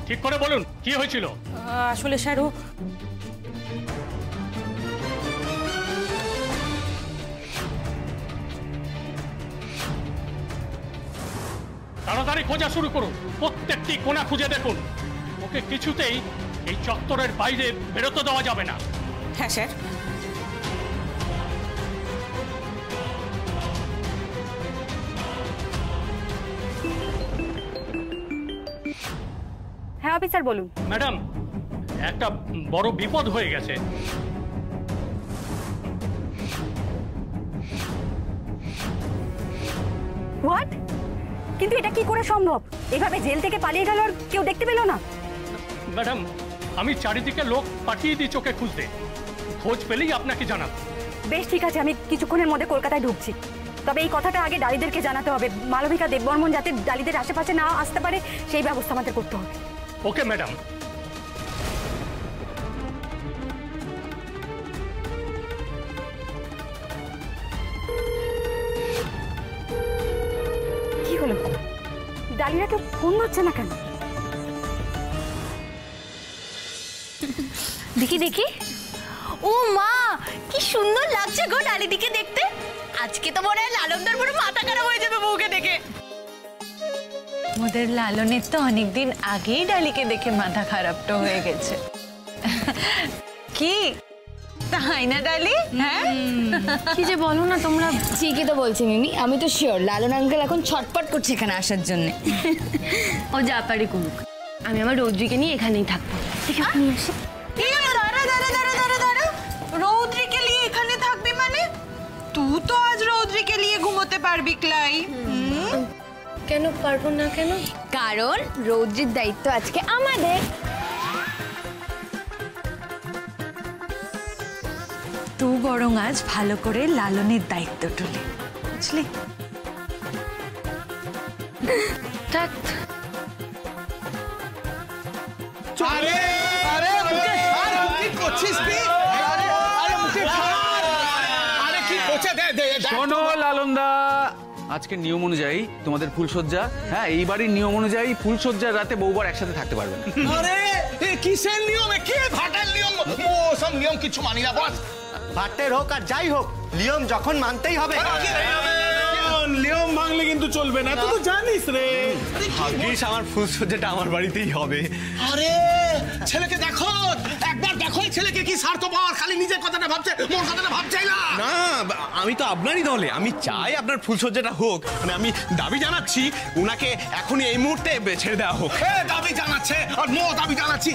ঠিক করে বলুন কি হয়েছিল। আসলে স্যার, ও তাড়াতাড়ি খোঁজা শুরু করুন, প্রত্যেকটি কোণা খুঁজে দেখুন। ওকে কিছুতেই এই চত্বরের বাইরে বেরোতে দেওয়া যাবে না। হ্যাঁ স্যার। হ্যাঁ অফিসার বলুন। ম্যাডাম, একটা বড় বিপদ হয়ে গেছে। হোয়াট? কিন্তু এটা কি করে সম্ভব? এভাবে জেল থেকে পালিয়ে গেল আর কেউ দেখতে পেল না? ম্যাডাম, আমি চারিদিকে লোক পাঠিয়ে দিই চোখে খুঁজতে, খোঁজ পেলেই আপনাকে জানাবো। বেশ ঠিক আছে, আমি কিছুক্ষণের মধ্যে কলকাতায় ঢুকছি। তবে এই কথাটা আগে ডালিদেরকে জানাতে হবে। মালবিকা দেববর্মন যাতে ডালিদের আশেপাশে না আসতে পারে সেই ব্যবস্থা আমাদের করতে হবে। Okay madam. কি হলো? ডালিরা কেউ ফোন ধরছে না কেন? দেখি দেখি, ও মা কি সুন্দর লাগছে গো ডালিদিকে দেখতে। আজকে তো মনে হয় লালনদার পুরো মাথা খারাপ হয়ে যাবে বউকে দেখে। ওদের লালনের তো অনেকদিন আগেই ডালিকে দেখে মাথা খারাপটা হয়ে গেছে। কি তাই না ডালি? হ্যাঁ কি যে বলো না তোমরা। ঠিকই তো বলছি মিমি, আমি তো শিওর লালন আঙ্কেল এখন ছটপট করছে এখানে আসার জন্য। ও যা পারি করুক, আমি আমার রৌদ্রিকে নিয়ে এখানেই থাকবো। দেখে নিয়ে আসি। রৌদ্রিকে নিয়ে এখানে থাকবি মানে? তুই তো আজ রৌদ্রিকে নিয়ে ঘুমোতে পারবি ক্লাই। কেন পারবো না কেন? কারণ রৌদ্রির দায়িত্ব আজকে আমাদের। তুই বরং আজ ভালো করে লালনের দায়িত্ব তুলি, বুঝলি? থাক। আরে আরে মুকে ছাড়, কি করছিস তুই? আরে আরে মুকে ছাড়। আরে কি করছিস? দে শোনো লালনদা, আজকে নিয়ম অনুযায়ী তোমাদের ফুলসজ্জা, হ্যাঁ এই বাড়ির নিয়ম অনুযায়ী ফুলসজ্জার রাতে বউবার একসাথে থাকতে পারবে না। আরে এ কিসের নিয়ম? এ কি ভাটার নিয়ম? ও সব নিয়ম কিছু মানি না বস। ভাটের হোক আর যাই হোক, নিয়ম যখন মানতেই হবে। নিয়ম ভাঙলে কিন্তু চলবে না, তুই তো জানিস রে। ভাগ্যিস আমার ফুলসজ্জাটা আমার বাড়িতেই হবে। আরে ছেলেকে দেখো, একবার দেখো এই ছেলেকে, কি স্বার্থপর, খালি নিজের কথাটা ভাবছে, মোর কথাটা ভাবছেই না। না, আমি তো আপনারই দলে, আমি চাই আপনার ফুলসজ্জাটা হোক। মানে আমি দাবি জানাচ্ছি উনাকে এখনই এই মুহূর্তে ছেড়ে দেওয়া হোক। দাবি জানাচ্ছে আর দাবি জানাচ্ছি।